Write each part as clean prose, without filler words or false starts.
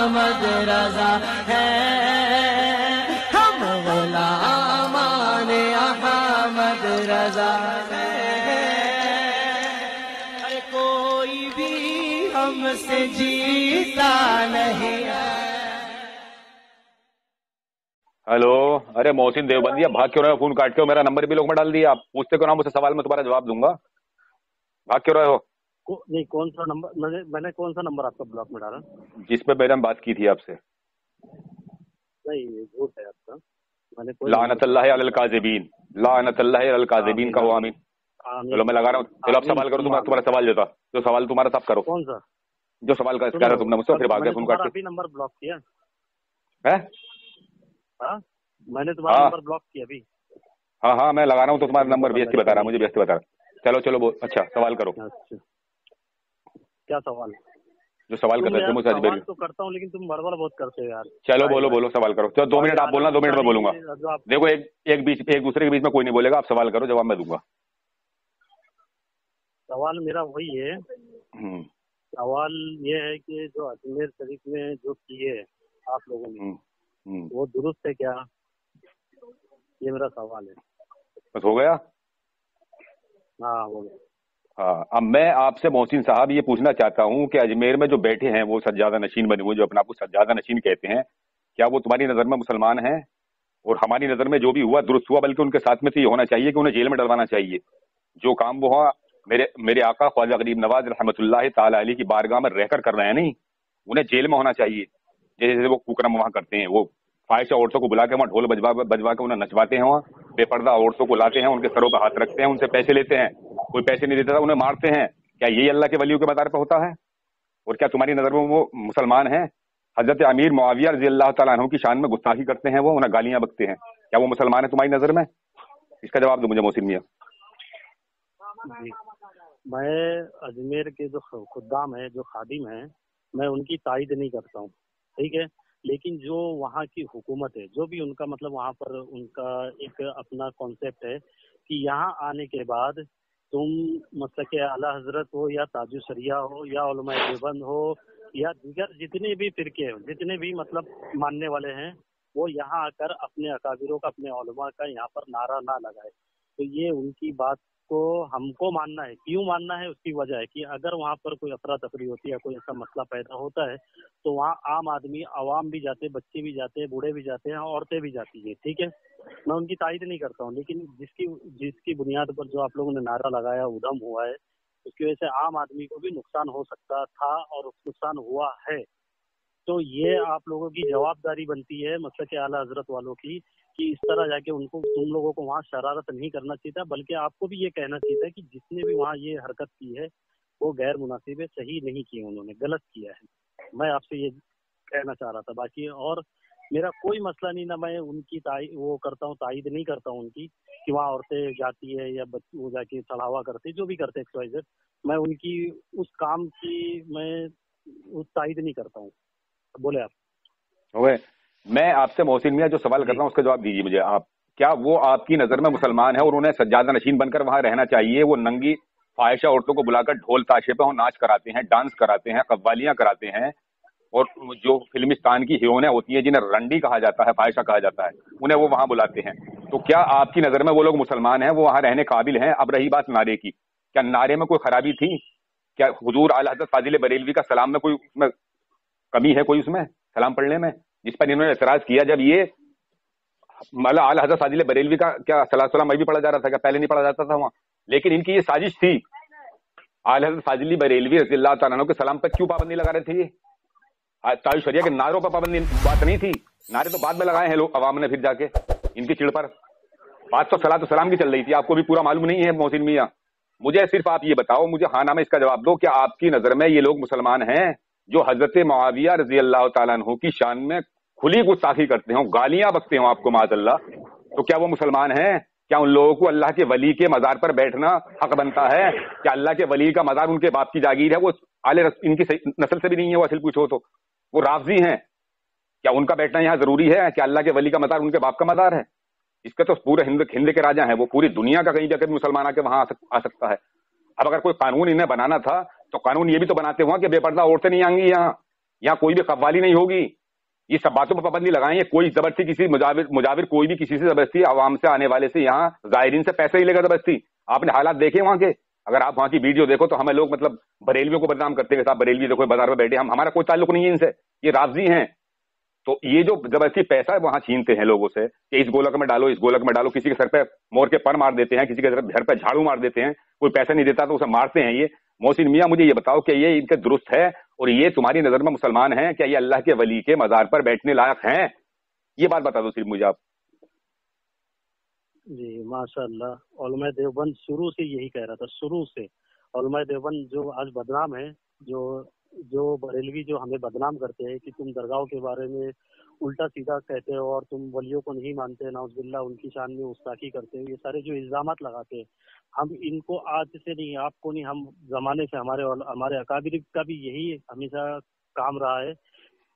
احمد رضا ہیں، ہم غلامان احمد رضا ہیں، کوئی بھی ہم سے جیتا نہیں ہے۔ ہیلو، ارے محسن دیوبندی، اب بھاگ کیوں رہے ہو؟ فون کاٹ کے میرا نمبر بھی لوگ میں ڈال دیا، آپ پوچھتے کیوں نہ مجھ سے سوال، میں تمہارا جواب دوں گا، بھاگ کیوں رہے ہو؟ نہیں، کون سا نمبر میں نے کون سا نمبر آپ کا بلاک میں ڈالا؟ جس پہ پہلے ہم بات کی تھی آپ سے۔ نہیں، یہ جھوٹ ہے آپ کا، میں نے کوئی لعنت اللہ علی الکاذبین، لعنت اللہ علی الکاذبین کا آمین۔ چلو میں لگا رہا ہوں، چلو آپ سوال کرو، تمہارا سوال جو تھا، جو سوال تمہارا تھا کرو، کون سا جو سوال کر رہا تم نے مجھ سے، پھر بھاگ گیا فون کاٹ کے۔ نمبر بلاک کیا ہے؟ میں نے تمہارا نمبر بلاک کیا ابھی۔ ہاں ہاں، میں لگا رہا ہوں تو تمہارا نمبر بیستی بتا رہا، مجھے بیستی بتا رہا۔ چلو اچھا سوال کرو۔ اچھا، کیا سوال؟ جو سوال کر رہے تھے مجھ سے سوال تو کرتا ہوں لیکن تم بڑبڑ بہت کرتے ہو یار۔ چلو بولو سوال کرو، چلو 2 منٹ آپ بولنا، 2 منٹ میں بولوں گا۔ دیکھو ایک دوسرے کے بیچ میں کوئی نہیں بولے گا، آپ سوال کرو، جواب میں دوں گا۔ سوال میرا وہی ہے، سوال یہ ہے کہ جو اجمیر شریف میں جو کیے آپ لوگوں نے وہ درست ہے کیا؟ یہ میرا سوال ہے۔ بس ہو گیا؟ ہاں ہو گیا۔ ہاں، اب میں آپ سے محسن صاحب یہ پوچھنا چاہتا ہوں کہ اجمیر میں جو بیٹھے ہیں وہ سجادہ نشین بنے ہوئے، جو اپنا آپ کو سجادہ نشین کہتے ہیں، کیا وہ تمہاری نظر میں مسلمان ہیں؟ اور ہماری نظر میں جو بھی ہوا درست ہوا، بلکہ ان کے ساتھ میں تو یہ ہونا چاہیے کہ انہیں جیل میں ڈلوانا چاہیے۔ جو کام وہ ہوا میرے آقا خواجہ غریب نواز رحمۃ اللہ تعالی علیہ کی بارگاہ میں رہ کر رہے ہیں، نہیں، انہیں جیل میں ہونا چاہیے۔ جیسے وہ کوکرم وہاں کرتے ہیں، وہ فاحشہ عورتوں کو بلا کے وہاں ڈھول بجوا کے انہیں نچواتے ہیں، وہاں بے پردہ عورتوں کو لاتے ہیں، ان کے سروں پہ ہاتھ رکھتے ہیں، ان سے پیسے لیتے ہیں، کوئی پیسے نہیں دیتا انہیں مارتے ہیں۔ کیا یہی اللہ کے ولیوں کے مزار پہ ہوتا ہے؟ اور کیا تمہاری نظر میں وہ مسلمان ہیں؟ حضرت امیر معاویہ رضی اللہ تعالیٰ عنہ کی شان میں گستاخی کرتے ہیں، وہ انہیں گالیاں بکتے ہیں، کیا وہ مسلمان ہیں تمہاری نظر میں؟ اس کا جواب دو مجھے محسن میاں۔ میں اجمیر کے جو خدام ہیں، جو خادم ہیں، میں ان کی تائید نہیں کرتا ہوں، ٹھیک ہے، لیکن جو وہاں کی حکومت ہے، جو بھی ان کا مطلب وہاں پر ان کا ایک اپنا کانسیپٹ ہے کہ یہاں آنے کے بعد تم مسلک اعلی حضرت ہو یا تاج الشریعہ ہو یا علماء دیوبند ہو یا دیگر جتنے بھی فرقے ہیں، جتنے بھی مطلب ماننے والے ہیں، وہ یہاں آ کر اپنے اکابروں کا، اپنے علماء کا یہاں پر نعرہ نہ لگائے۔ تو یہ ان کی بات کو ہم کو ماننا ہے۔ کیوں ماننا ہے؟ اس کی وجہ ہے کہ اگر وہاں پر کوئی افراتفری ہوتی ہے، کوئی ایسا مسئلہ پیدا ہوتا ہے تو وہاں عام آدمی، عوام بھی جاتے، بچے بھی جاتے، بوڑھے بھی جاتے ہیں، عورتیں بھی جاتی ہیں، ٹھیک ہے، میں ان کی تائید نہیں کرتا ہوں، لیکن جس کی بنیاد پر جو آپ لوگوں نے نعرہ لگایا، ادھم ہوا ہے، اس کی وجہ سے عام آدمی کو بھی نقصان ہو سکتا تھا اور نقصان ہوا ہے۔ تو یہ آپ لوگوں کی جواب داری بنتی ہے مسلک اعلی حضرت والوں کی کہ اس طرح جا کے ان کو، تم لوگوں کو وہاں شرارت نہیں کرنا چاہیے تھا، بلکہ آپ کو بھی یہ کہنا چاہیے تھا کہ جس نے بھی وہاں یہ حرکت کی ہے وہ غیر مناسب ہے، صحیح نہیں کی، انہوں نے غلط کیا ہے۔ میں آپ سے یہ کہنا چاہ رہا تھا، باقی اور میرا کوئی مسئلہ نہیں، نہ میں ان کی وہ کرتا ہوں، تائید نہیں کرتا ہوں ان کی کہ وہاں عورتیں جاتی ہے یا وہ جا کے چڑھاوا کرتے، جو بھی کرتے XYZ، میں ان کی اس کام کی میں تائید نہیں کرتا ہوں۔ بولے آپ۔ میں آپ سے محسن میاں جو سوال کر رہا ہوں اس کا جواب دیجیے مجھے آپ، کیا وہ آپ کی نظر میں مسلمان ہے اور انہیں سجادہ نشین بن کر وہاں رہنا چاہیے؟ وہ ننگی فاحشہ عورتوں کو بلا کر ڈھول تاشے پہ ناچ کراتے ہیں، ڈانس کراتے ہیں، قوالیاں کراتے ہیں، اور جو فلمستان کی ہیروئنیں ہوتی ہیں جنہیں رنڈی کہا جاتا ہے، فاحشہ کہا جاتا ہے، انہیں وہ وہاں بلاتے ہیں۔ تو کیا آپ کی نظر میں وہ لوگ مسلمان ہیں؟ وہ وہاں رہنے قابل ہیں؟ اب رہی بات نعرے کی، کیا نعرے میں کوئی خرابی تھی؟ کیا حضور اعلی حضرت فاضل بریلوی کا سلام میں کوئی اس میں کمی ہے؟ کوئی اس میں سلام پڑھنے میں جس پر انہوں نے اعتراض کیا؟ جب یہ مولا اعلی حضرت فاضل بریلوی کا کیا سلام میں بھی پڑھا جا رہا تھا، کیا پہلے نہیں پڑھا جاتا تھا وہاں؟ لیکن ان کی یہ سازش تھی، اعلی حضرت فاضل بریلوی رضی اللہ تعالیٰ عنہ کے سلام پر کیوں پابندی لگا رہے تھے؟ تاج شریعہ کے نعروں پر پابندی بات نہیں تھی، نعرے تو بعد میں لگائے ہیں لوگ عوام نے پھر جا کے ان کی چڑ پر، بات تو صلاۃ السلام کی چل رہی تھی، آپ کو بھی پورا معلوم نہیں ہے محسن میاں؟ مجھے صرف آپ یہ بتاؤ، مجھے ہاں نہ میں اس کا جواب دو، کیا آپ کی نظر میں یہ لوگ مسلمان ہیں جو حضرت معاویہ رضی اللہ تعالیٰ عنہ کی شان میں کھلی گستاخی کرتے ہوں، گالیاں بکتے ہوں آپ کو معاذ اللہ، تو کیا وہ مسلمان ہیں؟ کیا ان لوگوں کو اللہ کے ولی کے مزار پر بیٹھنا حق بنتا ہے؟ کیا اللہ کے ولی کا مزار ان کے باپ کی جاگیر ہے؟ وہ ان کی نسل سے بھی نہیں ہے، وہ اصل پوچھو تو وہ رافضی ہیں، کیا ان کا بیٹھنا یہاں ضروری ہے؟ کیا اللہ کے ولی کا مزار ان کے باپ کا مزار ہے؟ اس کا تو پورے ہند کے راجا ہیں، وہ پوری دنیا کا کہیں جا کے مسلمان آ کے وہاں آ سکتا ہے۔ اب اگر کوئی قانون انہیں بنانا تھا تو قانون یہ بھی تو بناتے ہوا کہ بے پردہ عورتیں نہیں آئیں گی یہاں، यहाँ कोई भी कव्वाली नहीं होगी, ये सब बातों पर पाबंदी लगाएं। ये कोई जबरदस्ती किसी मुजाविर कोई भी किसी से जबरदस्ती आवाम से आने वाले से यहाँ जायरीन से पैसे ही लेगा जबरदस्ती। आपने हालात देखे वहां के, अगर आप वहां की वीडियो देखो तो हमें लोग मतलब बरेलवियों को बदनाम करते हैं, साहब बरेलवी देखो बाजार में बैठे, हमारा कोई ताल्लुक नहीं है इनसे, ये राफजी हैं। तो ये जो जबरदस्ती पैसा वहां छीनते हैं लोगों से कि इस गोलक में डालो, इस गोलक में डालो, किसी के सर पे मोर के पर मार देते हैं, किसी के घर पे झाड़ू मार देते हैं, कोई पैसा नहीं देता तो उसे मारते हैं। ये मोहसिन मियां मुझे ये बताओ कि ये इनके दुरुस्त है और ये तुम्हारी नजर में मुसलमान हैं? क्या ये अल्लाह के वली के मजार पर बैठने लायक हैं? ये बात बता दो सिर्फ मुझे आप। जी माशाअल्लाह, उलमा देवबंद शुरू से यही कह रहा था, शुरू से उलमा देवबंद जो आज बदनाम है, जो बरेलवी जो हमें बदनाम करते हैं कि तुम दरगाहों के बारे में उल्टा सीधा कहते हो और तुम वलियों को नहीं मानते, नाउज़ुबिल्लाह उनकी शान में गुस्ताखी करते हो, ये सारे जो इल्जामात लगाते हैं, हम इनको आज से नहीं, आपको नहीं, हम जमाने से हमारे अकाबिर का भी यही हमेशा काम रहा है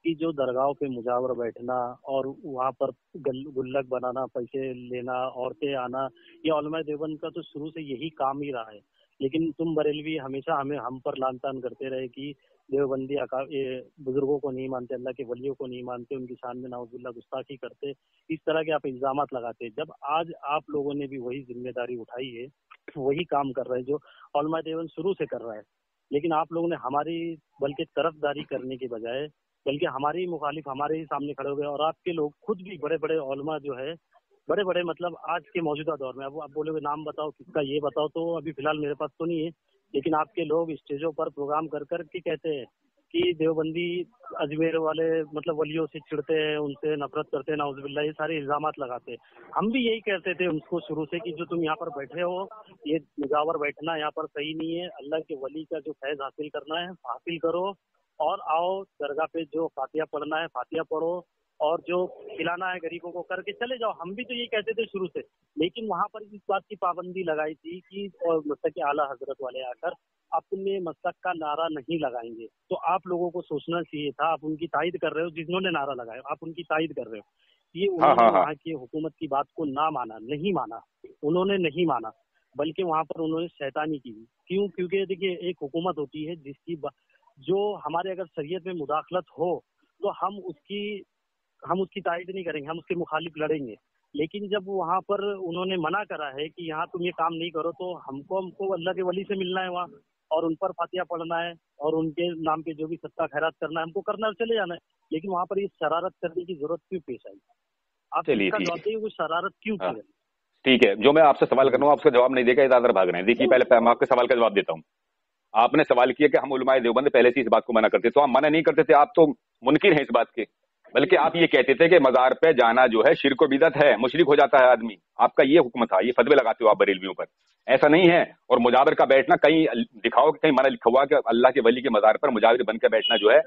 कि जो दरगाहों पे मुजावर बैठना और वहाँ पर गुल्लक बनाना, पैसे लेना, औरतें आना, ये उलमा देवबंद का तो शुरू से यही काम ही रहा है। लेकिन तुम बरेलवी हमेशा हम पर लान तान करते रहे कि देवबंदी बुजुर्गों को नहीं मानते, अल्लाह के वलियों को नहीं मानते, उनकी शान में नाउज़ुबिल्लाह गुस्ताखी करते, इस तरह के आप इल्जामात लगाते। जब आज आप लोगों ने भी वही जिम्मेदारी उठाई है, वही काम कर रहे हैं जो उलमा देवबंद शुरू से कर रहा है, लेकिन आप लोगों ने हमारी बल्कि तरफदारी करने के बजाय बल्कि हमारे ही मुखालिफ हमारे ही सामने खड़े हो गए। और आपके लोग खुद भी बड़े बड़े उलमा जो है, बड़े बड़े मतलब आज के मौजूदा दौर में, अब आप बोलोगे नाम बताओ किसका, ये बताओ, तो अभी फिलहाल मेरे पास तो नहीं है, लेकिन आपके लोग स्टेजों पर प्रोग्राम कर कर के कहते हैं कि देवबंदी अजमेर वाले मतलब वलियों से चिढ़ते हैं, उनसे नफरत करते हैं, नाउज़ुबिल्लाह, ये सारे इल्जामात लगाते हैं। हम भी यही कहते थे उनको शुरू से कि जो तुम यहाँ पर बैठे हो, ये मुजावर बैठना यहाँ पर सही नहीं है, अल्लाह के वली का जो फैज़ हासिल करना है हासिल करो और आओ दरगाह पे, जो फातिहा पढ़ना है फातिहा पढ़ो और जो खिलाना है गरीबों को करके चले जाओ। हम भी तो ये कहते थे शुरू से, लेकिन वहाँ पर इस बात की पाबंदी लगाई थी कि मसलक आला हजरत वाले आकर अपने मसलक का नारा नहीं लगाएंगे। तो आप लोगों को सोचना चाहिए था, आप उनकी तायद कर रहे हो, जिन्होंने नारा लगाया आप उनकी तायद कर रहे हो। ये उन्होंने वहाँ की हुकूमत की बात को ना माना, नहीं माना, उन्होंने नहीं माना, बल्कि वहाँ पर उन्होंने शैतानी की। क्यों? क्योंकि देखिए एक हुकूमत होती है जिसकी जो हमारे अगर शरीयत में मुदाखलत हो तो हम उसकी तायद नहीं करेंगे, हम उसके मुखालिफ लड़ेंगे। लेकिन जब वहाँ पर उन्होंने मना करा है कि यहाँ तुम ये काम नहीं करो, तो हमको अल्लाह के वली से मिलना है वहाँ और उन पर फातिहा पढ़ना है और उनके नाम पे जो भी सत्ता खैरात करना है हमको करना है, चले जाना है। लेकिन वहाँ पर ये शरारत करने की जरूरत क्यों पेश आई? आप इसका जवाब देंगे, वो शरारत क्यों की? ठीक है, जो मैं आपसे सवाल कर रहा हूँ आप उसका जवाब नहीं देगा, इधर भाग रहे हैं। देखिए पहले मैं आपके सवाल का जवाब देता हूँ। आपने सवाल किया कि हम उलमाए देवबंद पहले से इस बात को मना करते, तो हम मना नहीं करते थे, आप तो मुनकिर हैं इस बात के, बल्कि आप ये कहते थे कि मजार पे जाना जो है शिर्क व बिदअत है, मुशरिक हो जाता है आदमी। आपका ये हुक्म था, ये फतवे लगाते हो आप बरेलवियों पर, ऐसा नहीं है। और मुजाविर का बैठना कहीं दिखाओ कि कहीं मना लिखा हुआ कि अल्लाह के वली के मजार पर मुजाविर बनकर बैठना जो है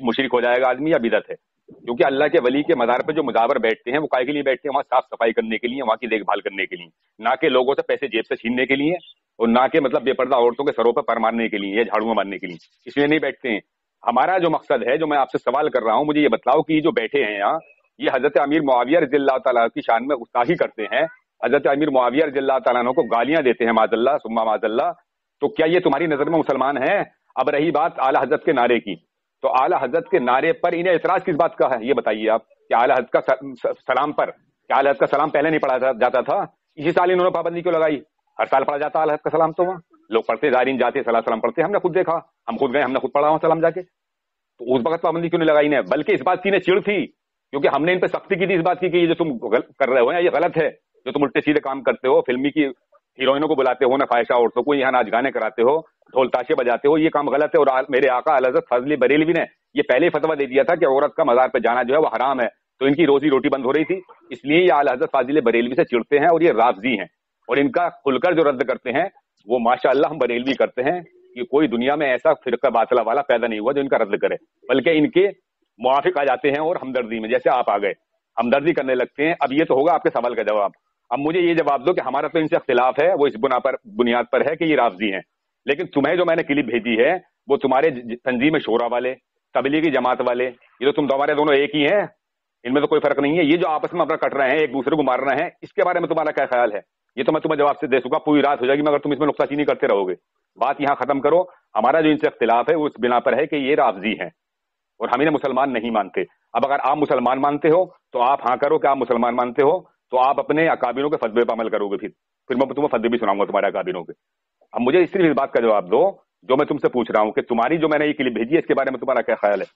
मुशरिक हो जाएगा आदमी या बिदअत है। क्योंकि अल्लाह के वली के मजार पर जो मुजाविर बैठते हैं वो काहे के लिए बैठते हैं? वहाँ साफ सफाई करने के लिए, वहाँ की देखभाल करने के लिए, ना कि लोगों से पैसे जेब से छीनने के लिए और ना कि मतलब बेपर्दा औरतों के सरों पर पर मारने के लिए या झाड़ुआं मारने के लिए, इसलिए नहीं बैठते हैं। हमारा जो मकसद है, जो मैं आपसे सवाल कर रहा हूँ, मुझे ये बताओ कि जो बैठे हैं यहाँ, ये हजरत अमीर मुआविया रज़ियल्लाहु तआला की शान में गुस्ताखी करते हैं, हजरत अमीर मुआविया रज़ियल्लाहु तआला अन्हु को गालियां देते हैं माज़अल्लाह सुम्मा माज़अल्लाह, तो क्या ये तुम्हारी नजर में मुसलमान है? अब रही बात आला हजरत के नारे की, तो आला हजरत के नारे पर इन्हें एतराज किस बात का है, ये बताइए आप। क्या आला हजरत का सलाम पर, क्या आला हजरत का सलाम पहले नहीं पढ़ा जाता था? इसी साल इन्होंने पाबंदी क्यों लगाई? हर साल पढ़ा जाता आला हजरत का सलाम, तो वहाँ लोग पढ़ते, जारीन जाते, सलाम पढ़ते, हमने खुद देखा, हम खुद गए, हमने खुद पढ़ा वहाँ सलाम जाके, तो उस वक्त पाबंदी क्यों नहीं लगाई इन्हें? बल्कि इस बात की इन्हें चिढ़ थी क्योंकि हमने इन पर सख्ती की थी इस बात की कि ये जो तुम कर रहे हो या ये गलत है, जो तुम उल्टे सीधे काम करते हो, फिल्मी की हीरोइनों को बुलाते हो ना, फाहिशा औरतों को यहाँ नाच गाने कराते हो, ढोल ताशे बजाते हो, ये काम गलत है। और मेरे आका आला हज़रत फजल बरेलवी ने ये पहले ही फतवा दे दिया था कि औरत का मजार पे जाना जो है वो हराम है, तो इनकी रोजी रोटी बंद हो रही थी, इसलिए ये आला हज़रत फाजिल बरेलवी से चिढ़ते हैं और ये राफजी हैं। और इनका खुलकर जो रद्द करते हैं वो माशाअल्लाह हम बरेलवी करते हैं कि कोई दुनिया में ऐसा फिरका बातिला वाला पैदा नहीं हुआ जो इनका रद्द करे, बल्कि इनके मुआफिक आ जाते हैं और हमदर्दी में, जैसे आप आ गए, हमदर्दी करने लगते हैं। अब ये तो होगा आपके सवाल का जवाब। अब मुझे ये जवाब दो कि हमारा तो इनसे इख्तिलाफ है, वो इस बुनियाद पर है कि ये राफजी हैं, लेकिन तुम्हें जो मैंने क्लिप भेजी है वो तुम्हारे तंजीम शोरा वाले, तबलीगी जमात वाले, ये तो तुम तुम्हारे दोनों एक ही हैं, इनमें तो कोई फर्क नहीं है। ये जो आपस में अपना कट रहे हैं, एक दूसरे को मार रहे हैं, इसके बारे में तुम्हारा क्या ख्याल है? ये तो मैं तुम्हें जवाब से दे दूंगा, पूरी रात हो जाएगी मगर तुम इसमें नुक्ताचीनी करते रहोगे। बात यहाँ खत्म करो, हमारा जो इनसे इख्तिलाफ है वो इस बिना पर है कि ये राफजी हैं। اور हम इन्हें मुसलमान नहीं मानते। अब अगर आप मुसलमान मानते हो तो आप हाँ करो कि आप मुसलमान मानते हो, तो आप अपने अकाबिरों के फतवे पर अमल करोगे, फिर मैं तुम्हें फतवे भी सुनाऊंगा तुम्हारे अकाबिरों के। अब मुझे सिर्फ इस बात का जवाब दो जो मैं तुमसे पूछ रहा हूँ कि तुम्हारी जो मैंने ये क्लिप भेजी है इसके बारे में तुम्हारा क्या ख्याल है?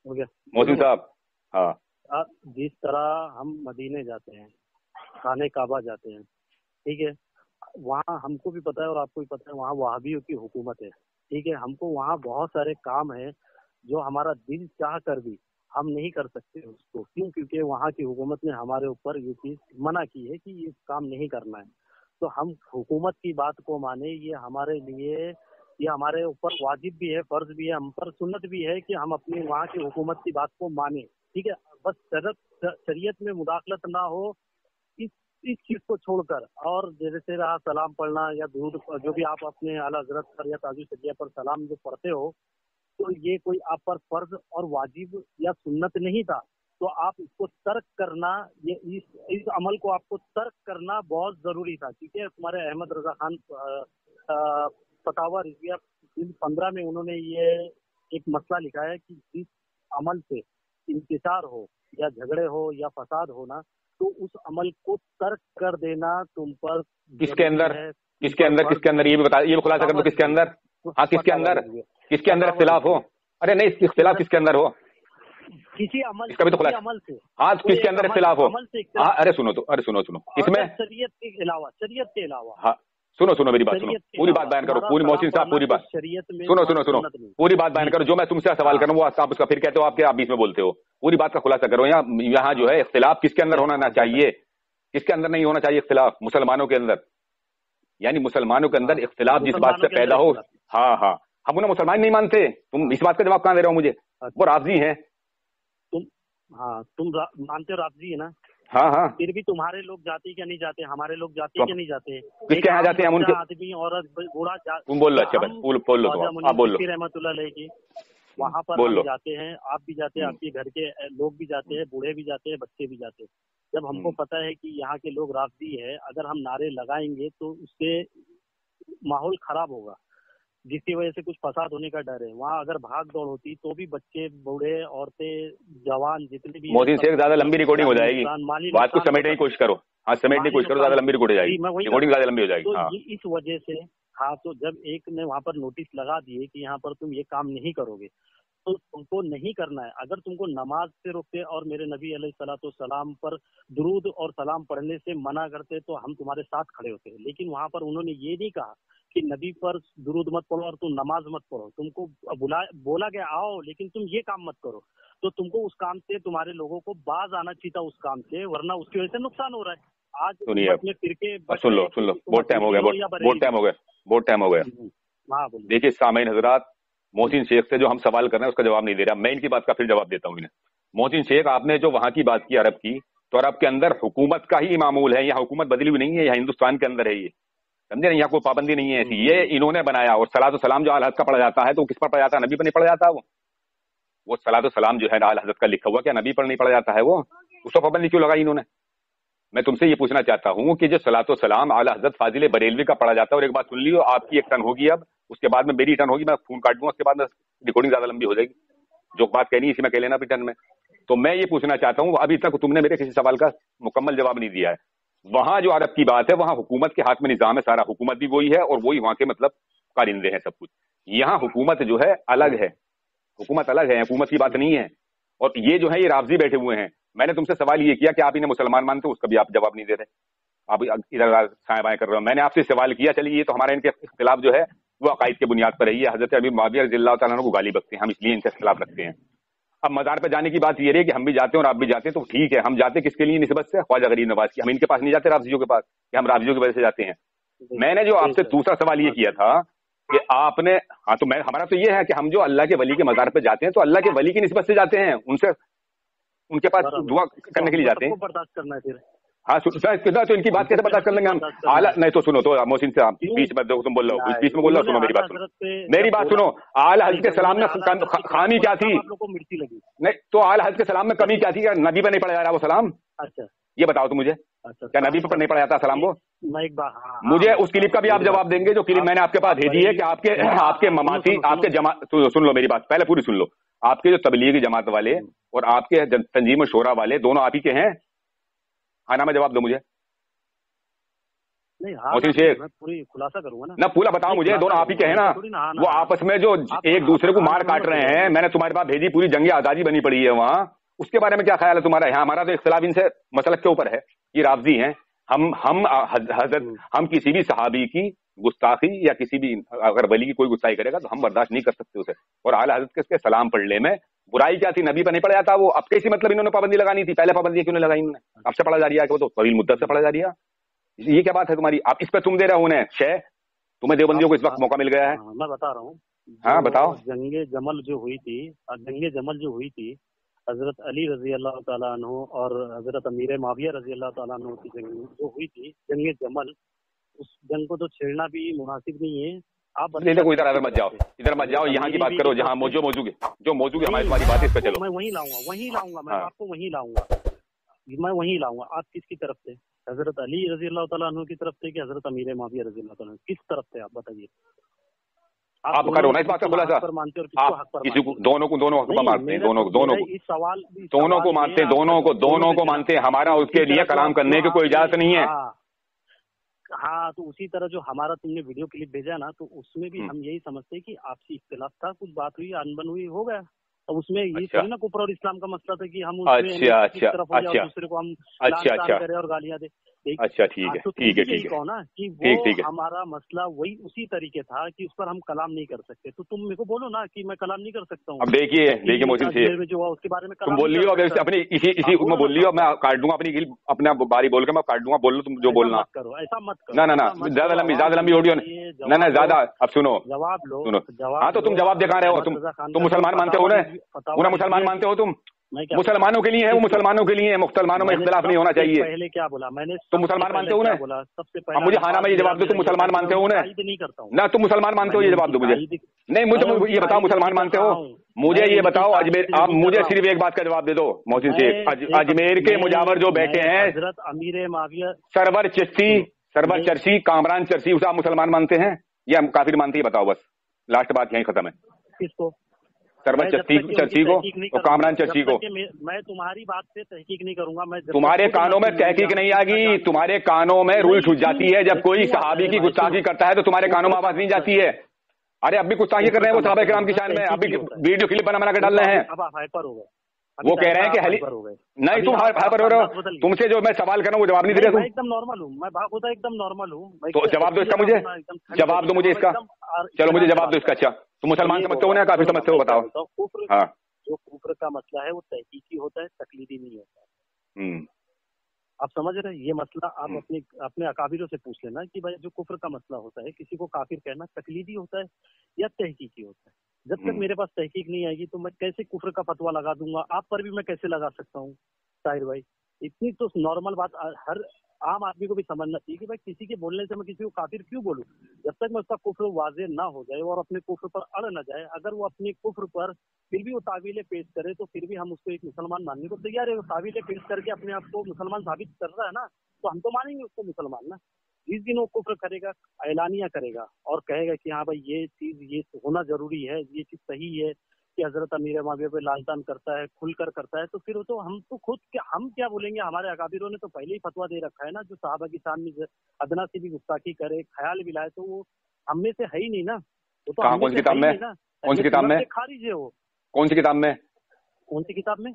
मोहसिन साहब, हाँ, जिस तरह हम मदीने जाते हैं, खाने काबा जाते हैं, ठीक है, वहाँ हमको भी पता है और आपको भी पता है वहाँ वहाबियों की हुकूमत है, ठीक है। हमको वहाँ बहुत सारे काम है जो हमारा दिल चाह कर भी हम नहीं कर सकते उसको, क्यों? क्योंकि वहाँ की हुकूमत ने हमारे ऊपर ये चीज मना की है कि ये काम नहीं करना है। तो हम हुकूमत की बात को माने, ये हमारे लिए, ये हमारे ऊपर वाजिब भी है, फर्ज भी है, हम पर सुन्नत भी है कि हम अपनी वहाँ की हुकूमत की बात को माने, ठीक है। बस शरीयत में मुदाखलत ना हो इस चीज को छोड़कर, और जैसे रहा सलाम पढ़ना या दुरूद जो भी आप अपने आला हज़रत पर या ताज़ी सजिया पर सलाम जो पढ़ते हो, तो ये कोई आप पर फर्ज और वाजिब या सुन्नत नहीं था, तो आप इसको तर्क करना, ये इस अमल को आपको तर्क करना बहुत जरूरी था, क्योंकि तुम्हारे अहमद रजा खान फतावा रिजविया 15 में उन्होंने ये एक मसला लिखा है कि जिस अमल से इंतशार हो या झगड़े हो या फसाद हो ना, तो उस अमल को तर्क कर देना तुम पर किसके अंदर ये भी बता, ये भी खुलासा कर दो किसके अंदर, हाँ किसके अंदर इख्तिलाफ हो? अरे नहीं, इख्तिलाफ किसके अंदर हो? किसी अमल, इसका भी तो खुलासा, हाँ किसके अंदर इख्तिलाफ हो? हाँ अरे सुनो इसमें शरीयत के अलावा, हाँ सुनो मेरी बात सुनो, पूरी बात बयान करो, पूरी मोहसिन साहब पूरी बात सुनो पूरी बात बयान करो। जो मैं तुमसे सवाल करूँ वो आप उसका फिर कहते हो आप बीच में बोलते हो। पूरी बात का खुलासा करो। यहाँ जो है इख्तिलाफ किसके अंदर होना चाहिए, किसके अंदर नहीं होना चाहिए इख्तिलाफ? मुसलमानों के अंदर, यानी मुसलमानों के अंदर इख्तिलाफ जिस बात से पैदा हो। हाँ हम उन्हें मुसलमान नहीं मानते। तुम इस बात का जवाब कहाँ दे रहे हो मुझे? वो राफजी हैं। तुम मानते हो राफजी है ना? हाँ फिर भी तुम्हारे लोग जाते क्या नहीं जाते? हमारे लोग जाते क्या नहीं जाते? किसके यहाँ जाते हैं हम? उनके आदमी औरत बूढ़ा, तुम बोल लो, अच्छा बोल लो, आप बोल लो। रहमतुल्लाह की वहाँ पर हम जाते हैं, आप भी जाते हैं, आपके घर के लोग भी जाते हैं, बूढ़े भी जाते हैं, बच्चे भी जाते हैं। जब हमको पता है कि यहाँ के लोग राफजी है, अगर हम नारे लगाएंगे तो उससे माहौल खराब होगा, जिसकी वजह से कुछ फसाद होने का डर है। वहाँ अगर भाग दौड़ होती तो भी बच्चे, बूढ़े, औरतें, जवान जितने भी, मोदी से ज्यादा लंबी रिकॉर्डिंग हो जाएगी, बात को समेटने की कोशिश करो। हाँ समेटने की कोशिश करो, ज्यादा लंबी रिकॉर्डिंग हो जाएगी, रिकॉर्डिंग ज्यादा लंबी हो जाएगी। तो इस वजह से तो जब एक ने वहाँ पर नोटिस लगा दिए कि यहाँ पर तुम ये काम नहीं करोगे, तो तुमको नहीं करना है। अगर तुमको नमाज से रोकते और मेरे नबी अलैहिस्सलाम पर दुरूद और सलाम पढ़ने से मना करते तो हम तुम्हारे साथ खड़े होते। लेकिन वहाँ पर उन्होंने ये नहीं कहा कि नबी पर दुरूद मत पढ़ो और तुम नमाज मत पढ़ो। तुमको बोला गया आओ, लेकिन तुम ये काम मत करो। तो तुमको उस काम से, तुम्हारे लोगों को बाज आना चाहिए था उस काम से, वरना उसकी वजह से नुकसान हो रहा है। आज सुनिए, सुन लो बहुत टाइम हो गया। हाँ देखिए सामीन हजरात, मोहसिन शेख से जो हम सवाल कर रहे हैं उसका जवाब नहीं दे रहा। मैं इनकी बात का फिर जवाब देता हूँ इन्हें। मोहसिन शेख, आपने जो वहां की बात की अरब की, तो अरब के अंदर हुकूमत का ही मामूल है। यहाँ हुकूमत बदली हुई नहीं है, यहाँ हिंदुस्तान के अंदर है ये, समझे? यहाँ कोई पाबंदी नहीं है ऐसी, ये इन्होंने बनाया। और सलातो सलाम जो आला हज़रत का पढ़ा जाता है तो किस पर पढ़ा जाता है? नबी पर नहीं पढ़ा जाता। वो सलातो सलाम जो है आला हज़रत का लिखा हुआ, क्या नबी पर नहीं पढ़ा जाता है? वो उसको पाबंदी क्यों लगाई इन्होंने? मैं तुमसे ये पूछना चाहता हूँ कि जो सलातो सलाम आला हज़रत फाजिल बरेलवी का पढ़ा जाता है, और एक बात सुन लियो, आपकी एक टर्न होगी अब, उसके बाद में मेरी टर्न होगी, मैं फोन काट दूंगा, उसके बाद में रिकॉर्डिंग ज्यादा लंबी हो जाएगी। जो बात कहनी है इसी में कह लेना अपनी टर्न में। तो मैं ये पूछना चाहता हूँ, अभी तक तुमने मेरे किसी सवाल का मुकम्मल जवाब नहीं दिया है। वहां जो अरब की बात है, वहां हुकूमत के हाथ में निजाम है सारा, हुकूमत भी वही है और वही वहां के मतलब कारिंदे हैं सब कुछ। यहाँ हुकूमत जो है अलग है, हुकूमत अलग है, हुकूमत की बात नहीं है। और ये जो है ये राफजी बैठे हुए हैं। मैंने तुमसे सवाल ये किया कि आप इन्हें मुसलमान मानते हो, उसका भी आप जवाब नहीं दे रहे, आप इधर साए बाएं कर रहे हो। मैंने आपसे सवाल किया, चलिए ये तो हमारे इनके खिलाफ जो है वो अकायद के बुनियाद पर है, हजरत अमीर मुआविया रज़ियल्लाहु तआला अन्हु को गाली बकते हैं, हम इसलिए इनसे खिलाफ रखते हैं। अब मज़ार पे जाने की बात ये रही कि हम भी जाते हैं और आप भी जाते हैं, तो ठीक है, हम जाते किसके लिए निस्बत से? ख्वाजा गरीब नवाज की। हम इनके पास नहीं जाते राफजियों के पास, कि हम राफजियों की वजह से जाते हैं। मैंने जो आपसे दूसरा सवाल ये किया था कि आपने, हाँ तो मैं, हमारा तो ये है कि हम जो अल्लाह के वली के मज़ार पे जाते हैं तो अल्लाह के वली की निस्बत से जाते हैं, उनसे उनके पास दुआ करने के लिए जाते हैं। बर्दाश्त करना है फिर। हाँ तो इनकी बात कैसे बर्दाश्त कर लेंगे हम? आला नहीं तो सुनो, तो मोहसिन से बीच में तुम बोल रहे हो, बीच में बोल रहे हो, सुनो मेरी बात सुनो, मेरी बात सुनो। आला हज़रत के सलाम में खामी क्या थी? नहीं तो आला हज़रत के सलाम में कमी क्या थी? क्या नबी पे नहीं पढ़ा जा रहा वो सलाम? अच्छा, ये बताओ तुम मुझे, क्या नबी पर नहीं पढ़ा जाता सलाम? वो मैं एक बार मुझे उस क्लिप का भी आप जवाब देंगे जो क्लिप मैंने आपके पास भेजी है कि आपके ममासी, आपके जमात, सुन लो मेरी बात, पहले पूरी सुन लो। आपके जो तबलीगी जमात वाले और आपके तंजीम शोरा वाले दोनों आप ही के हैं? हाँ ना, में जवाब दो मुझे। नहीं, मोहसिन शेख, मैं पूरी खुलासा करूंगा ना पूरा बताओ मुझे, दोनों आप ही के हैं ना? वो आपस में जो एक दूसरे को मार काट रहे हैं, मैंने तुम्हारे पास भेजी, पूरी जंगी आजादी बनी पड़ी है वहां, उसके बारे में क्या ख्याल है तुम्हारा? यहाँ हमारा तो इख्तिलाफ इनसे मसलक के ऊपर है, ये राफजी हैं। हम किसी भी सहाबी की गुस्ताखी या किसी भी अगर वली की कोई गुस्ताखी करेगा तो हम बर्दाश्त नहीं कर सकते उसे। और आला हजरत के सलाम पढ़ने में बुराई क्या थी? नबी पर नहीं पढ़ा जाता वो? अब कैसी मतलब इन्होंने पाबंदी लगानी थी? पहले पाबंदी क्यों नहीं लगाई इन्होंने? अब से पढ़ा जा रही है, वो तो तवील मुद्दत से पढ़ा जा रही है। ये क्या बात है तुम्हारी? आप इस पर तुम दे रहे हो उन्हें शय? तुम्हें देवबंदियों को इस वक्त मौका मिल गया है। मैं बता रहा हूँ। हाँ बताओ। जंगे जमल जो हुई थी हजरत अली रजी अल्लाह ताला अन्हु और हजरत अमीर माविया रजी अल्लाह ताला अन्हु की जंग जो हुई थी, जंगे जमल, उस जंग को तो छेड़ना भी मुनासिब नहीं है। आप देखो इधर मत जाओ, इधर मत जाओ, यहाँ की बात करो जहाँ जो मौजूद है हमारी बात, इस पे चलो। मैं वहीं लाऊंगा मैं आपको वहीं लाऊंगा। आप किसकी तरफ थे? हजरत अली रजी अल्लाह ताला अन्हु की तरफ थे कि हजरत अमीर माविया रजी अल्लाह ताला, किस तरफ थे आप बताइए? आप करो ना इस बात का खुलासा। आप किसी को दोनों हक पर मानते हैं, दोनों को मानते हैं, दोनों को मानते हैं। हमारा उसके लिए कलाम करने की कोई इजाजत नहीं है। हाँ, तो उसी तरह जो हमारा तुमने वीडियो क्लिप भेजा ना, तो उसमें भी हम यही समझते हैं कि आपसी इख्तिलाफ था, कुछ बात हुई, अनबन हुई, हो गया। अब उसमें ये थोड़ी ना कुफर और इस्लाम का मसला था कि हम दूसरे को हम करें और गालियां दे। अच्छा ठीक है कहो ना कि वो हमारा मसला वही उसी तरीके था कि उस पर हम कलाम नहीं कर सकते, तो तुम मेरे को बोलो ना कि मैं कलाम नहीं कर सकता हूँ। अब देखिए मोहसिन शेख, जो हुआ उसके बारे में तुम बोल लियो, अगर अपनी इसी में बोल लियो, मैं काट दूंगा अपना बारी बोल के, मैं काट दूंगा, बोल लो तुम जो बोलना। करो ऐसा मत करो। ना ज्यादा लंबी ऑडियो ना ज्यादा। अब सुनो, हाँ तो तुम जवाब दिखा रहे हो, तुम मुसलमान मानते हो उन्हें मुसलमान मानते हो तुम? मुसलमानों के लिए है वो, मुसलमानों के लिए है, मुसलमानों में इख्तिलाफ नहीं होना चाहिए। पहले क्या बोला मैंने? तुम मुसलमान मानते हो उन्हें? सबसे पहले मुझे हाँ में ये जवाब दो, तुम मुसलमान मानते हो उन्हें? नहीं करता हूँ ना, तुम मुसलमान मानते हो, ये जवाब दो मुझे। नहीं, मुझे ये बताओ, मुसलमान मानते हो? मुझे ये बताओ अजमेर, आप मुझे सिर्फ एक बात का जवाब दे दो मोहसिन शेख। अजमेर के मुजावर जो बैठे हैं, हजरत अमीर माविया, सरवर चर्ची, कामरान चर्ची, उसे आप मुसलमान मानते हैं या काफिर मानते हैं? बताओ, बस लास्ट बात यही खत्म है। किसको? सरवर चर्ची को और कामरान चर्ची को? मैं तुम्हारी बात से तहकीक नहीं करूंगा। मैं तुम्हारे कानों में तहकीक नहीं आएगी, तुम्हारे कानों में रुई छूट जाती है जब कोई सहाबी की गुस्ताखी करता है, तो तुम्हारे कानों में आवाज नहीं जाती है। अरे अब भी गुस्ताखी कर रहे हैं वो सहाबा किराम की शान में, अभी वीडियो क्लिप बना के डाल रहे हैं। अब आप हाइपर हो गए, वो कह रहे हैं कि नहीं, तुम हाइपर हो रहे हो। तुमसे जो मैं सवाल कर रहा हूँ वो जवाब नहीं दे रहे तुम। एकदम नॉर्मल हूँ मैं, होता एकदम नॉर्मल हूँ। तो जवाब दो इसका, मुझे जवाब दो मुझे इसका। चलो मुझे जवाब दो इसका। अच्छा, तुम मुसलमान समझते हो ना काफिर समझते हो? बताओ। हाँ, जो कुफ्र का मसला है वो तहकीकी होता है, तकलीदी नहीं होता है। आप समझ रहे हैं ये मसला? आप अपने अकाबिरों से पूछ लेना कि भाई जो कुफ्र का मसला होता है, किसी को काफिर कहना तकलीदी होता है या तहकीकी होता है। जब तक मेरे पास तहकीक नहीं आएगी तो मैं कैसे कुफ्र का फतवा लगा दूंगा? आप पर भी मैं कैसे लगा सकता हूँ ताहिर भाई? इतनी तो नॉर्मल बात हर आम आदमी को भी समझना चाहिए कि भाई किसी के बोलने से मैं किसी को काफिर क्यों बोलूं? जब तक मैं उसका कुफ्र वाज़ेह ना हो जाए और अपने कुफ्र पर अड़ न जाए, अगर वो अपने कुफ्र पर फिर भी वो तावीलें पेश करे तो फिर भी हम उसको एक मुसलमान मानने को तैयार है। वो तावीलें पेश करके अपने आप को मुसलमान साबित कर रहा है ना, तो हम तो मानेंगे उसको मुसलमान ना। जिस दिन वो कुफ्र करेगा, ऐलानिया करेगा और कहेगा कि हाँ भाई ये चीज ये होना जरूरी है, ये चीज सही है कि हजरत अमीर माविया पे लालतान करता है, खुलकर करता है, तो फिर तो हम तो खुद हम क्या बोलेंगे? हमारे अकाबिरों ने तो पहले ही फतवा दे रखा है ना, जो साहबा की शान में अदना से भी गुस्ताखी करे, ख्याल भी लाए, तो वो हम में से है ही नहीं ना। वो तो कौन सी किताब में? कौन सी किताब में? खारिज है वो। कौन सी किताब में? कौन सी किताब में?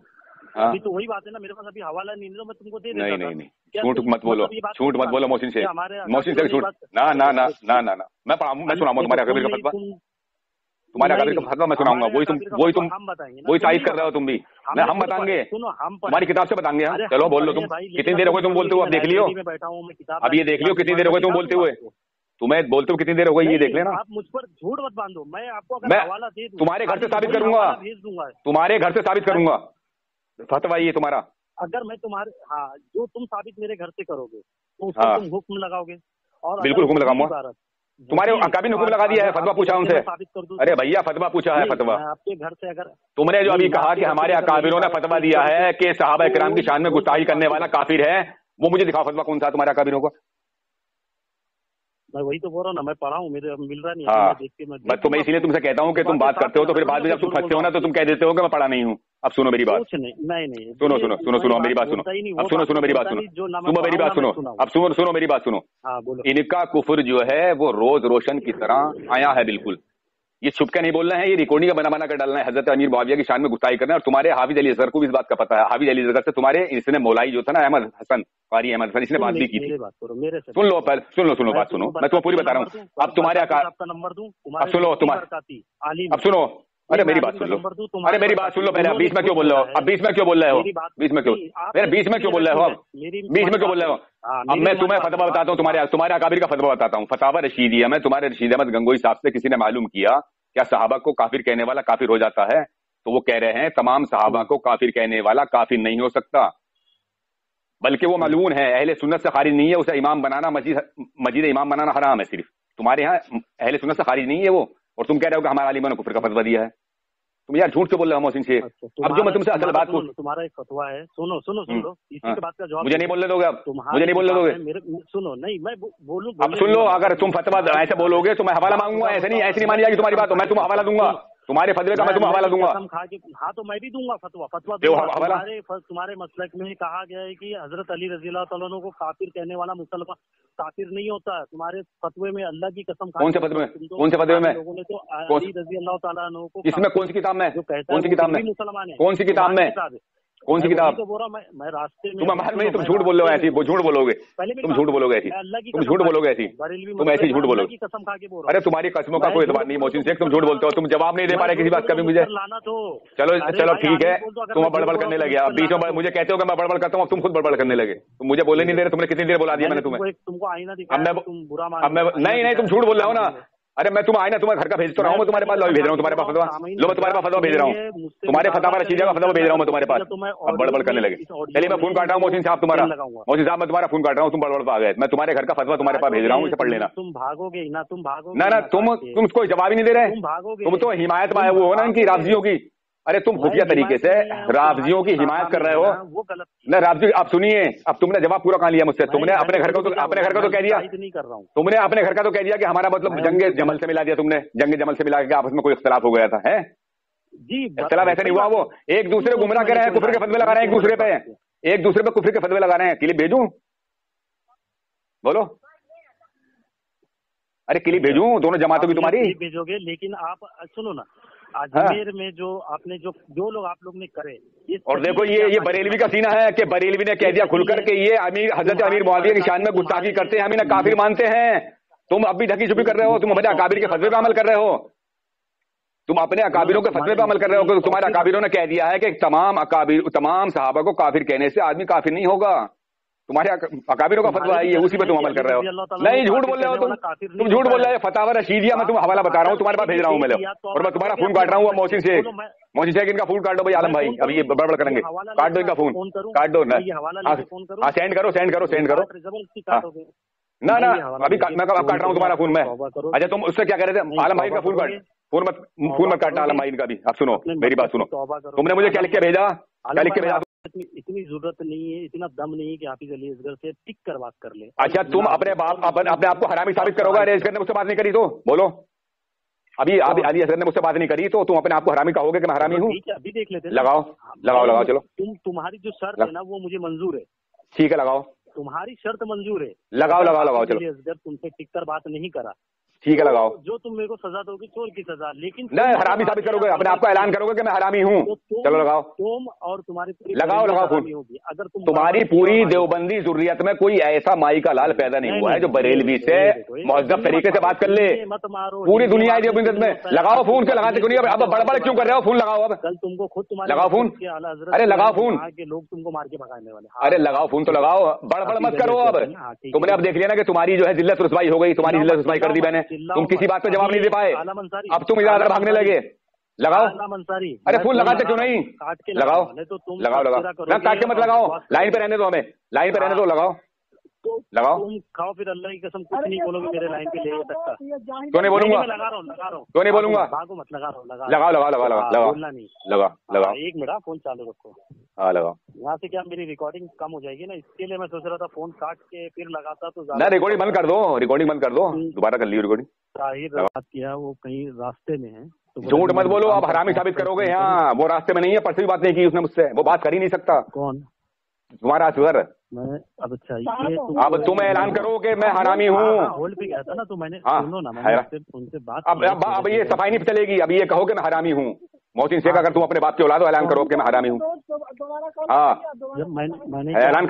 अभी तो वही बात है ना, मेरे पास अभी हवाला नहीं है, मैं तुमको दे देता था। नहीं, झूठ मत बोलो मोहसिन शेख, झूठ ना। मैं सुनाऊंगा तुम्हारे अकाबिर का फतवा, तुम्हारे अकाबिर का फतवा मैं सुनाऊंगा। वही तारीफ कर रहे हो तुम भी। हम बताएंगे, तुम्हारी किताब से बताएंगे हम। चलो बोल लो तुम, कितनी देर हो गई तुम बोलते हुए? अब देख लियो, अब ये देख लियो कितनी देर हो गई तुम बोलते हुए। तुम्हें बोलते हो कितनी देर हो गई, ये देख लेना। आप मुझ पर झूठ मत बांधो, मैं आपको अगर हवाला दे दूं, तुम्हारे घर से साबित करूंगा, तुम्हारे घर से साबित करूंगा फतवा ये तुम्हारा। अगर मैं तुम्हारे जो तुम साबित मेरे घर से करोगे तो उस पर तुम हुक्म लगाओगे? और बिल्कुल हुक्म लगाऊंगा। तुम्हारे अकाबिर ने हुक्म लगा दिया है, फतवा पूछा उनसे। अरे भैया फतवा पूछा है, फतवा आपके घर से। अगर तुमने जो अभी कहा कि हमारे अकाबिरों ने फतवा दिया है कि सहाबा किराम की शान में गुस्ताखी करने वाला काफिर है, वो मुझे दिखाओ फतवा कौन सा तुम्हारे अकाबिरों को। मैं वही तो बोल रहा हूँ ना, मैं पढ़ा हूँ, मेरे मिल रहा नहीं है, हाँ, मैं देख के मैं तो मैं इसीलिए तुमसे कहता हूँ कि तुम बात करते हो तो फिर बाद में जब तुम फंसते हो ना तो तुम कह देते हो कि मैं पढ़ा नहीं हूँ। अब सुनो मेरी बात, कुछ नहीं सुनो सुनो सुनो सुनो मेरी बात सुनो, अब सुनो मेरी बात सुनो, सुनो मेरी बात सुनो, अब सुनो मेरी बात सुनो। हाँ बोलो। इनका कुफर जो है वो रोज रोशन की तरह आया है, बिल्कुल ये छुप के नहीं बोल रहे हैं, ये रिकॉर्डिंग का बना कर डालना है, हजरत अमीर मुआविया की शान में गुस्ताखी करना है। और तुम्हारे हाफिज अली असगर को भी इस बात का पता है, हाफिज अली असगर से तुम्हारे इसने मौलाई जो था ना अहमद हसन, कारी अहमद हसन, इसने बात भी की थी। सुन लो पहले, सुनो बात सुनो, मैं तुम्हें पूरी बता रहा हूँ। अब तुम्हारे आपका नंबर दूं, अब सुनो अब सुनो, अरे मेरी बात सुन लो, अरे मेरी बात सुन लो पहले। अब बीच में क्यों बोल रहे हो, अब बीच में क्यों बोल रहे हो, बीच में क्यों, मेरे बीच में क्यों बोल रहे हो, अब बीच में क्यों बोल रहे हो। अब मैं तुम्हें फतवा बताता हूँ, तुम्हारे अकाबिर का फतवा बताता हूँ। फतावा रशीदिया में तुम्हारे रशीद अहमद गंगोई साहब से किसी ने मालूम किया क्या सहाबा को काफिर कहने वाला काफिर हो जाता है, तो वो कह रहे हैं तमाम सहाबा को काफिर कहने वाला काफिर नहीं हो सकता, बल्कि वो मलून है, अहले सुन्नत से खारिज नहीं है, उसे इमाम बनाना मस्जिद इमाम बनाना हराम है। सिर्फ तुम्हारे यहाँ अहले सुन्नत से खारिज नहीं है वो, और तुम कह रहे हो कि हमारे आलिमों ने कुफ्र का फतवा दिया है। तुम यार झूठ क्यों बोल रहे हो मोहसिन से। अब जो मैं तुमसे असल बात तुम्हारा एक फतवा है, सुनो इसी के बात का जवाब मुझे नहीं बोलने दोगे, अब मुझे नहीं बोलने दोगे, सुनो नहीं मैं बोलूं, अब सुन लो, अगर तुम फतवा ऐसे बोलोगे तो मैं हवाला मांगूंगा, ऐसे नहीं मानी जाएगी तुम्हारी बात, तो मैं तुम्हें हवाला दूंगा, तुम्हारे फतवे का मैं तुम्हें हवाला दूंगा। हाँ तो मैं भी दूंगा फतवा हवाला। तुम्हारे मसलक में कहा गया है कि हजरत अली रज़ी अल्लाह तआला अन्हु को काफिर कहने वाला मुसलमान काफिर नहीं होता है। तुम्हारे फतवे में अल्लाह की कसम कौन से फतवे में लोगों ने तो अली रज़ी अल्लाह तआला अन्हु को इसमें कौन सी किताब में, कौन सी किताब में, मुसलमान है, कौन सी किताब में, कौन सी किताब, तो बोल रहा मैं रास्ते में तुम झूठ बोल रहे हो ऐसी, झूठ बोलोगे, तुम झूठ बोलोगे ऐसी, तुम झूठ बोलोगे ऐसी, तुम ऐसी झूठ बोलोगे। कसम खा के बोल रहा हूं। अरे तुम्हारी कसमों का कोई एतबार नहीं मोहसिन शेख, तुम झूठ बोलते हो, तुम जवाब नहीं दे पा रहे किसी बात का भी मुझे। चलो ठीक है, तुम बड़बड़ करने लगे, अब बीच में मुझे कहते हो कि मैं बड़बड़ करता हूँ, तुम खुद बड़बड़ करने लगे, तुम मुझे बोले नहीं दे रहे, तुमने कितनी देर बोला दिया मैंने तुम्हें, तुमको आईना दिखाया, तुम बुरा मान, अब मैं नहीं तुम झूठ बोल रहे हो ना। अरे मैं तुम्हें आईना तुम्हारे घर का भेज तो रहा हूँ, मैं तुम्हारे पास भेज रहा हूँ, तुम्हारे पास फतवा लो, मैं तुम्हारे पास फतवा भेज रहा हूँ, तुम्हारे फतवा रशीदिया का फतवा भेज रहा हूँ मैं तुम्हारे पास। अब बड़बड़ करने लगे, चलिए मैं फोन काट रहा हूँ मोहसिन साहब, मोहसिन साहब मैं तुम्हारा फोन काट रहा हूँ, तुम बड़बड़ पा गए, मैं तुम्हारे घर का फतवा तुम्हारे पास भेज रहा हूँ, इसे पढ़ लेना। तुम भागोगे ना, ना तुम कोई जवाब ही नहीं दे रहे, तुम तो हिमायत में आए वो हो ना इनकी राफजियों की। अरे तुम खुफिया तरीके से राफजियों की हिमायत कर रहे हो, वो गलत न राफजी। अब सुनिए, अब तुमने जवाब पूरा कहा लिया मुझसे, तुमने अपने घर का तो कह दिया, नहीं कर रहा हूँ, तुमने अपने घर का तो कह दिया कि हमारा मतलब जंग जमल से मिला दिया तुमने, जंग जमल से मिला के आपस में कोई इख्तलाफ हो गया था, है जी इख्तलाफ ऐसा नहीं हुआ, वो एक दूसरे को गुमराह कर रहे हैं, कुफ्र के फतवे लगा रहे हैं एक दूसरे पे कुफ्र के फतवे लगा रहे हैं। क्लिप भेजूं, बोलो, अरे क्लिप भेजूं दोनों जमातों की तुम्हारी, भेजोगे, लेकिन आप सुनो ना, अजमेर में जो आपने जो लोग आप लोग ने करे, और देखो ये बरेलवी का सीना है कि बरेलवी ने कह दिया खुलकर के ये हजरत अमीर मुआविया की शान में गुस्ताखी करते हैं, हम इन्हें काफिर मानते हैं। तुम अब भी ढकी छुपी कर रहे हो, तुम अपने अकाबिर के फतवे पे अमल कर रहे हो, तुम अपने अकाबिरों के फतवे पे अमल कर रहे हो, तुम्हारे अकाबिरों ने कह दिया है कि तमाम सहाबा को काफिर कहने से आदमी काफिर नहीं होगा, तुम्हारे अकाबिरों का फतवा है ये, उसी पे तुम अमल कर रहे हो। नहीं झूठ बोल रहे हो तुम झूठ बोल रहे हो। फतावा रशीदिया मैं तुम्हें हवाला बता रहा हूँ, तुम्हारे पास भेज रहा हूँ मैं, और मैं तुम्हारा फोन काट रहा हूँ मोहसिन शेख इनका फोन काट दो भाई, आलम भाई अभी ये बड़बड़ करेंगे, काट दो इनका फोन, काट दो ना, हाँ सेंड करो ना अभी मैं कब काट रहा हूँ तुम्हारा फोन में। अच्छा तुम उससे क्या कह रहे थे, आलम भाई का फोन मत काटना आलम भाई इनका भी। अब सुनो मेरी बात सुनो, तुमने मुझे क्या लिख के भेजा, इतनी जरूरत नहीं है, इतना दम नहीं है कि हाफिज अली असगर से टिक कर बात कर ले। अच्छा तुम अपने आप को हरामी साबित करोगे, अरे असगर ने मुझसे बात नहीं करी तो बोलो, अभी अली असगर ने मुझसे बात नहीं करी तो तुम अपने आप को हरामी कहोगे कि मैं हरामी हूँ। अभी देख लेते, लगाओ चलो, तुम्हारी जो शर्त है ना वो मुझे मंजूर है, ठीक है लगाओ, तुम्हारी शर्त मंजूर है, लगाओ चलो। असगर तुमसे टिक कर बात नहीं करा, ठीक है लगाओ, जो तुम मेरे को सजा दोगे चोर की सजा, लेकिन नहीं हरामी साबित करोगे, अपने आप को ऐलान करोगे कि मैं हरामी हूँ, चलो लगाओ, तुम और तुम्हारी लगाओ फोन। अगर तुम्हारी पूरी देवबंदी जुर्रियत में कोई ऐसा माई का लाल पैदा नहीं हुआ है जो बरेलवी से मुहज़्ज़ब तरीके से बात कर ले, मत मारो, पूरी दुनिया देवबंदी में। लगाओ फोन के लगाते क्यों नहीं, अब बड़बड़ क्यों कर रहे हो, फोन लगाओ, अब कल तुमको खुद तुम्हारे लगाओ फोन, अरे लगाओ फोन, लोग तुमको मार के भगाने वाले, अरे लगाओ फोन तो लगाओ, बड़बड़ मत करो। अब तुमने अब देख लिया ना कि तुम्हारी जो है जिल्लत रुसवाई हो गई, तुम्हारी जिल्लत रुसवाई कर दी मैंने, तुम किसी बात पे जवाब नहीं दे पाए, अब तुम इधर भागने लगे। लगाओ, अरे फोन लगाते क्यों नहीं, लगाओ ना काट के मत लगाओ, लाइन पे रहने दो हमें, लाइन पे रहने दो, लगाओ। लगाओ। तुम खाओ फिर, अल्लाह की कसम कुछ नहीं बोलोगे मेरे लाइन पे ले तक का। क्यों नहीं बोलूंगा? मैं लगा रहा हूँ। क्यों नहीं बोलूंगा? भागो मत, लगा रहा हूँ। लगाओ। बोलना नहीं। लगाओ। एक मिनट, फोन चालू रखो। हाँ लगाओ। यहाँ से क्या मेरी रिकॉर्डिंग कम हो जाएगी ना, इसके लिए मैं सोच रहा था फोन काट के फिर लगाता तो ना, रिकॉर्डिंग बंद कर दो, दोबारा कर ली रिकॉर्डिंग। ताहिर बात किया, वो कहीं रास्ते में है तो झूठ मत बोलो, आप हरामी साबित करोगे। यहाँ वो रास्ते में नहीं है, परसों भी बात नहीं की उसने मुझसे, वो बात कर ही नहीं सकता। कौन? तुम्हारा असगर। मैं अब अच्छा ये अब तुम ऐलान करो कि मैं हरामी हूँ। होल्ड पे गया था ना, तो मैंने हाँ, सुनो ना, मैंने उनसे बात अब ये सफाई नहीं चलेगी। अब ये कहो कि मैं हरामी हूँ। मोहसिन शेख, अगर तुम अपने बाप की औलाद हो, ऐलान करो कि मैं हरामी हूँ। हाँ, मैंने ऐलान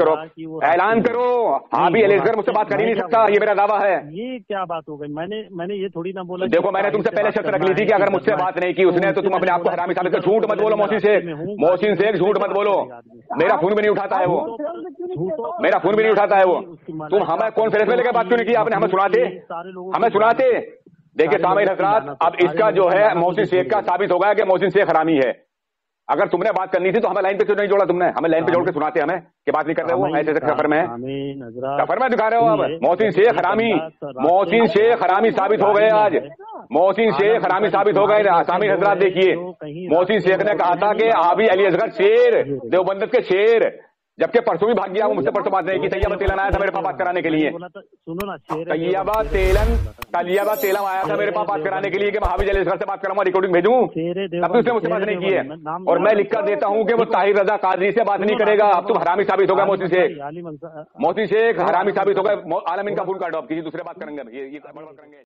करो। हाबी अली असगर मुझसे बात कर ही नहीं सकता, ये मेरा दावा है। ये क्या बात हो गई? मैंने ये थोड़ी ना बोला। देखो, मैंने तुमसे पहले शर्त रख ली थी कि अगर मुझसे बात नहीं की उसने तो तुम अपने आप को हरामी साबित करो। झूठ मत बोलो मोहसिन शेख, झूठ मत बोलो। मेरा फोन भी नहीं उठाता है वो, मेरा फोन भी नहीं उठाता है वो। तुम हमें कॉन्फ्रेंस में लेकर बात क्यों नहीं की? आपने हमें सुनाते। देखिए सामीन हजरात, अब इसका जो है मोहसिन शेख का साबित हो गया कि मोहसिन शेख हरामी है। अगर तुमने बात करनी थी तो हमें लाइन पे क्यों नहीं जोड़ा? तुमने हमें लाइन पे जोड़ के सुनाते हमें कि बात नहीं कर रहे हो, ऐसे सफर में दिखा रहे हो। अब मोहसिन शेख हरामी साबित हो गए। आज मोहसिन शेख हरामी साबित हो गए। सामीन हजरात देखिए, मोहसिन शेख ने कहा था कि हाबी अली असगर शेर, देवबंद के शेर, जबकि परसों भी भाग गया वो मुझसे। परसों बात नहीं की। तैयबा तेलन आया था मेरे पास बात कराने के लिए। सुनो ना, तैयबा तेलम आया था मेरे पास बात कराने के लिए कि मैं हाबी अली असगर से बात कराऊंगा, रिकॉर्डिंग भेजूं। तब उसने मुझसे बात नहीं की है, और मैं लिख कर देता हूँ कि वो ताहिर रजा कादरी से बात नहीं करेगा। अब तुम हरामी साबित हो गए मोहसिन शेख हरामी साबित हो गए। आलम इनका फोन काटो, अब किसी दूसरे बात करेंगे। ये करेंगे।